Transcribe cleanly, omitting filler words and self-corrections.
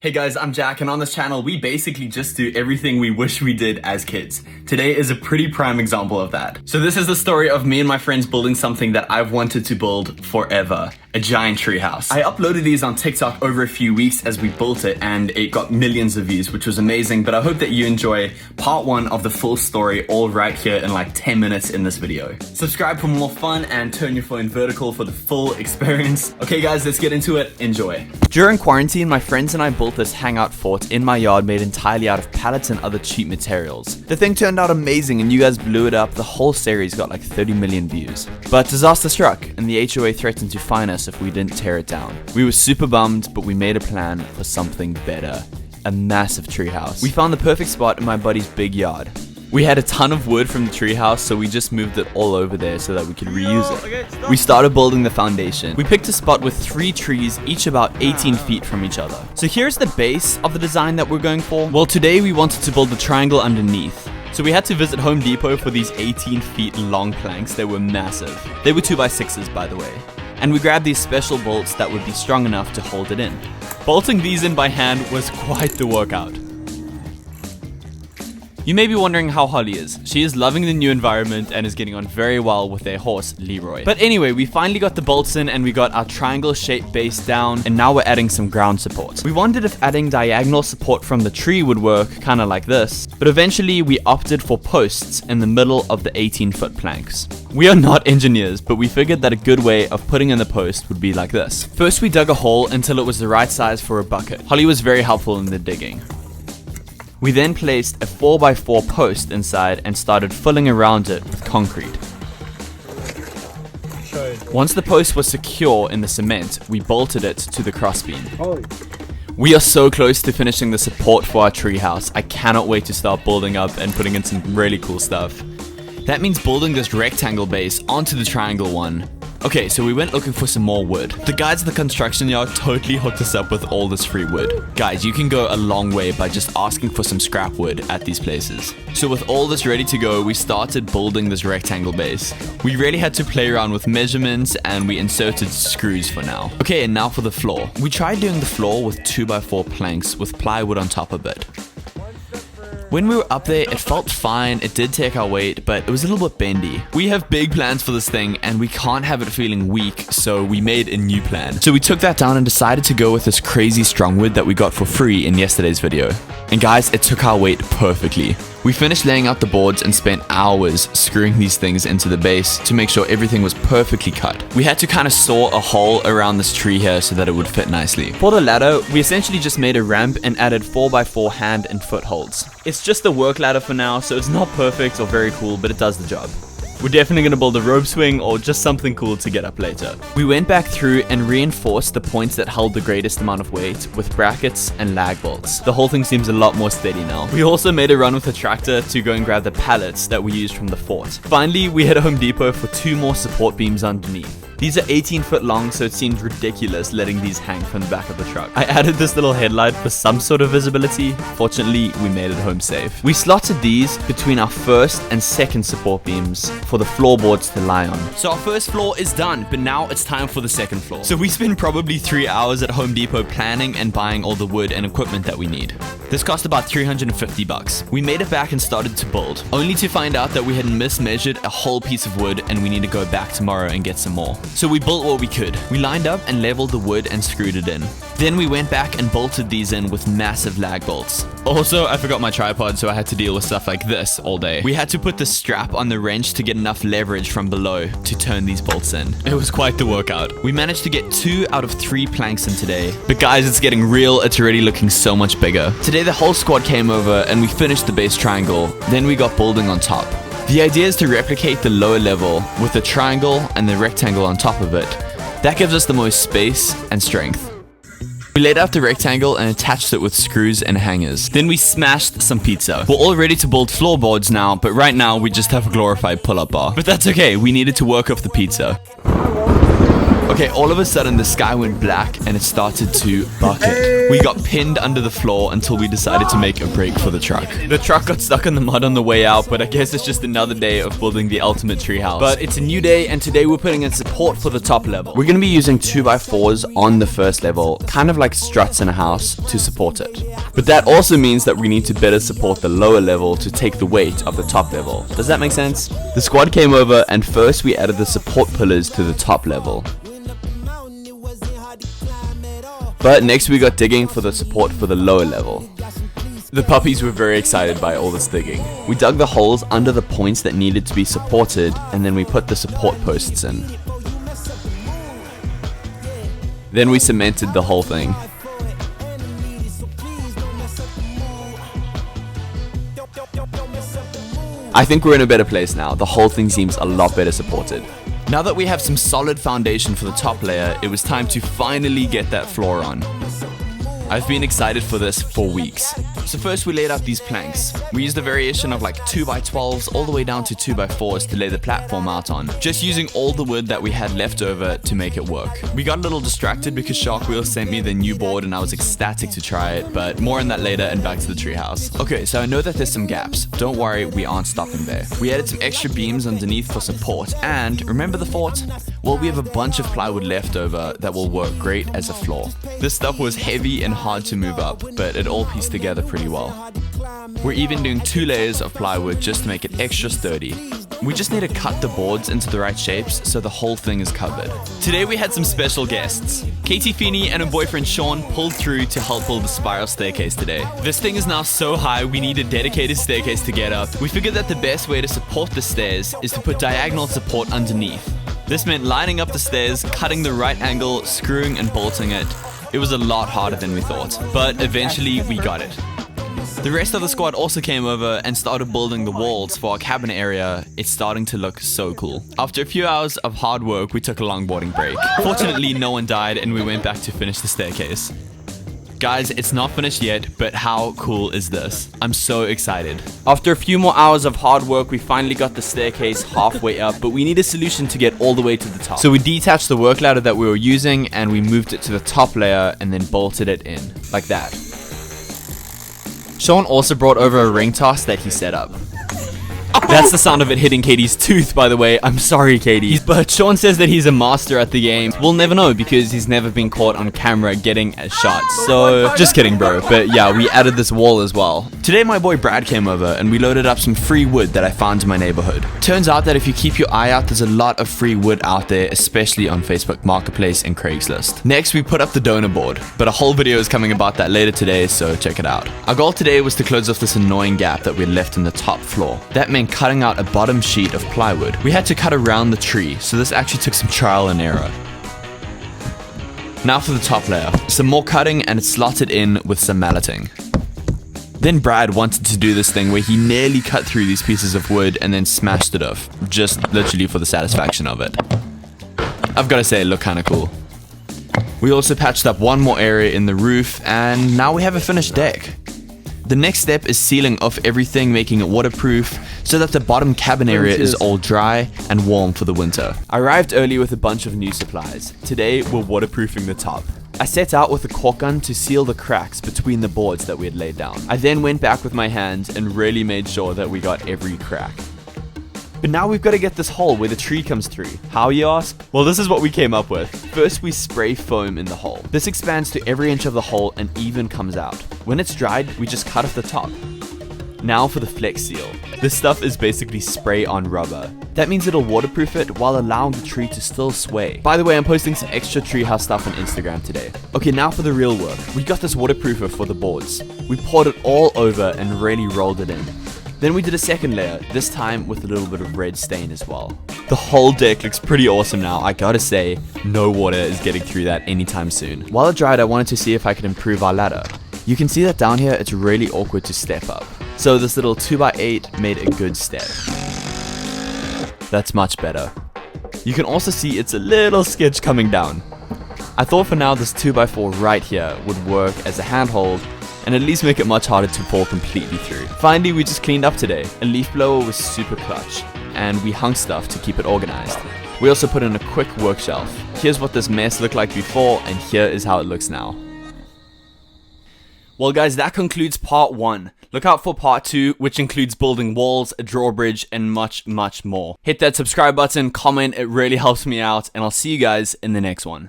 Hey guys, I'm Jack, and on this channel, we basically just do everything we wish we did as kids. Today is a pretty prime example of that. So this is the story of me and my friends building something that I've wanted to build forever. A giant treehouse. I uploaded these on TikTok over a few weeks as we built it, and it got millions of views, which was amazing, but I hope that you enjoy part one of the full story all right here in like 10 minutes in this video. Subscribe for more fun and turn your phone vertical for the full experience. Okay guys, let's get into it. Enjoy. During quarantine, my friends and I built this hangout fort in my yard made entirely out of pallets and other cheap materials. The thing turned out amazing and you guys blew it up. The whole series got like 30 million views. But disaster struck and the HOA threatened to fine us if we didn't tear it down. We were super bummed, but we made a plan for something better. A massive treehouse. We found the perfect spot in my buddy's big yard. We had a ton of wood from the treehouse, so we just moved it all over there so that we could reuse it. We started building the foundation. We picked a spot with 3 trees, each about 18 feet from each other. So here's the base of the design that we're going for. Well, today we wanted to build the triangle underneath. So we had to visit Home Depot for these 18 feet long planks. They were massive. They were 2x6s, by the way. And we grabbed these special bolts that would be strong enough to hold it in. Bolting these in by hand was quite the workout. You may be wondering how Holly is. She is loving the new environment and is getting on very well with their horse, Leroy. But anyway, we finally got the bolts in and we got our triangle-shaped base down, and now we're adding some ground support. We wondered if adding diagonal support from the tree would work, kinda like this, but eventually we opted for posts in the middle of the 18-foot planks. We are not engineers, but we figured that a good way of putting in the post would be like this. First we dug a hole until it was the right size for a bucket. Holly was very helpful in the digging. We then placed a 4x4 post inside and started filling around it with concrete. Once the post was secure in the cement, we bolted it to the crossbeam. We are so close to finishing the support for our treehouse. I cannot wait to start building up and putting in some really cool stuff. That means building this rectangle base onto the triangle one. Okay, so we went looking for some more wood. The guys at the construction yard totally hooked us up with all this free wood. Guys, you can go a long way by just asking for some scrap wood at these places. So with all this ready to go, we started building this rectangle base. We really had to play around with measurements and we inserted screws for now. Okay, and now for the floor. We tried doing the floor with 2x4 planks with plywood on top of it. When we were up there, it felt fine, it did take our weight, but it was a little bit bendy. We have big plans for this thing, and we can't have it feeling weak, so we made a new plan. So we took that down and decided to go with this crazy strong wood that we got for free in yesterday's video. And guys, it took our weight perfectly. We finished laying out the boards and spent hours screwing these things into the base to make sure everything was perfectly cut. We had to kind of saw a hole around this tree here so that it would fit nicely. For the ladder, we essentially just made a ramp and added 4x4 hand and footholds. It's just a work ladder for now, so it's not perfect or very cool, but it does the job. We're definitely going to build a rope swing or just something cool to get up later. We went back through and reinforced the points that held the greatest amount of weight with brackets and lag bolts. The whole thing seems a lot more steady now. We also made a run with the tractor to go and grab the pallets that we used from the fort. Finally, we hit Home Depot for 2 more support beams underneath. These are 18 foot long, so it seems ridiculous letting these hang from the back of the truck. I added this little headlight for some sort of visibility. Fortunately, we made it home safe. We slotted these between our first and second support beams for the floorboards to lie on. So our first floor is done, but now it's time for the second floor. So we spent probably 3 hours at Home Depot planning and buying all the wood and equipment that we need. This cost about 350 bucks. We made it back and started to build, only to find out that we had mismeasured a whole piece of wood and we need to go back tomorrow and get some more. So we built what we could. We lined up and leveled the wood and screwed it in. Then we went back and bolted these in with massive lag bolts. Also, I forgot my tripod, so I had to deal with stuff like this all day. We had to put the strap on the wrench to get enough leverage from below to turn these bolts in. It was quite the workout. We managed to get 2 out of 3 planks in today. But guys, it's getting real. It's already looking so much bigger. Today, the whole squad came over and we finished the base triangle. Then we got building on top. The idea is to replicate the lower level with the triangle and the rectangle on top of it. That gives us the most space and strength. We laid out the rectangle and attached it with screws and hangers. Then we smashed some pizza. We're all ready to build floorboards now, but right now we just have a glorified pull-up bar. But that's okay, we needed to work off the pizza. Okay, all of a sudden the sky went black and it started to bucket. We got pinned under the floor until we decided to make a break for the truck. The truck got stuck in the mud on the way out, but I guess it's just another day of building the ultimate treehouse. But it's a new day, and today we're putting in support for the top level. We're going to be using 2x4s on the first level, kind of like struts in a house, to support it. But that also means that we need to better support the lower level to take the weight of the top level. Does that make sense? The squad came over, and first we added the support pillars to the top level. But next we got digging for the support for the lower level. The puppies were very excited by all this digging. We dug the holes under the points that needed to be supported, and then we put the support posts in. Then we cemented the whole thing. I think we're in a better place now. The whole thing seems a lot better supported. Now that we have some solid foundation for the top layer, it was time to finally get that floor on. I've been excited for this for weeks. So first we laid out these planks. We used a variation of like 2x12s all the way down to 2x4s to lay the platform out on, just using all the wood that we had left over to make it work. We got a little distracted because Shark Wheel sent me the new board and I was ecstatic to try it, but more on that later and back to the treehouse. Okay, so I know that there's some gaps. Don't worry, we aren't stopping there. We added some extra beams underneath for support, and remember the fort? Well, we have a bunch of plywood left over that will work great as a floor. This stuff was heavy and hard to move up, but it all pieced together pretty well. We're even doing 2 layers of plywood just to make it extra sturdy. We just need to cut the boards into the right shapes so the whole thing is covered. Today we had some special guests. Katie Feeney and her boyfriend Sean pulled through to help build the spiral staircase today. This thing is now so high we need a dedicated staircase to get up. We figured that the best way to support the stairs is to put diagonal support underneath. This meant lining up the stairs, cutting the right angle, screwing and bolting it. It was a lot harder than we thought, but eventually we got it. The rest of the squad also came over and started building the walls for our cabin area. It's starting to look so cool. After a few hours of hard work, we took a longboarding break. Fortunately, no one died and we went back to finish the staircase. Guys, it's not finished yet, but how cool is this? I'm so excited. After a few more hours of hard work, we finally got the staircase halfway up, but we need a solution to get all the way to the top. So we detached the work ladder that we were using and we moved it to the top layer and then bolted it in, like that. Sean also brought over a ring toss that he set up. That's the sound of it hitting Katie's tooth, by the way. I'm sorry, Katie. But Sean says that he's a master at the game. We'll never know because he's never been caught on camera getting a shot. So, just kidding, bro. But yeah, we added this wall as well. Today, my boy Brad came over and we loaded up some free wood that I found in my neighborhood. Turns out that if you keep your eye out, there's a lot of free wood out there, especially on Facebook Marketplace and Craigslist. Next, we put up the donor board, but a whole video is coming about that later today, so check it out. Our goal today was to close off this annoying gap that we left in the top floor. That meant cutting out a bottom sheet of plywood. We had to cut around the tree, so this actually took some trial and error. Now for the top layer. Some more cutting and it's slotted in with some malleting. Then Brad wanted to do this thing where he nearly cut through these pieces of wood and then smashed it off, just literally for the satisfaction of it. I've got to say, it looked kind of cool. We also patched up one more area in the roof, and now we have a finished deck. The next step is sealing off everything, making it waterproof, so that the bottom cabin area is all dry and warm for the winter. I arrived early with a bunch of new supplies. Today, we're waterproofing the top. I set out with a caulk gun to seal the cracks between the boards that we had laid down. I then went back with my hands and really made sure that we got every crack. But now we've got to get this hole where the tree comes through. How, you ask? Well, this is what we came up with. First, we spray foam in the hole. This expands to every inch of the hole and even comes out. When it's dried, we just cut off the top. Now for the flex seal. This stuff is basically spray on rubber. That means it'll waterproof it while allowing the tree to still sway. By the way, I'm posting some extra treehouse stuff on Instagram today. Okay, now for the real work. We got this waterproofer for the boards. We poured it all over and really rolled it in. Then we did a second layer, this time with a little bit of red stain as well. The whole deck looks pretty awesome now. I gotta say, no water is getting through that anytime soon. While it dried, I wanted to see if I could improve our ladder. You can see that down here, it's really awkward to step up. So this little 2x8 made a good step. That's much better. You can also see it's a little sketch coming down. I thought for now this 2x4 right here would work as a handhold and at least make it much harder to pour completely through. Finally, we just cleaned up today. A leaf blower was super clutch, and we hung stuff to keep it organized. We also put in a quick work shelf. Here's what this mess looked like before, and here is how it looks now. Well guys, that concludes part 1. Look out for part 2, which includes building walls, a drawbridge, and much, much more. Hit that subscribe button, comment, it really helps me out, and I'll see you guys in the next one.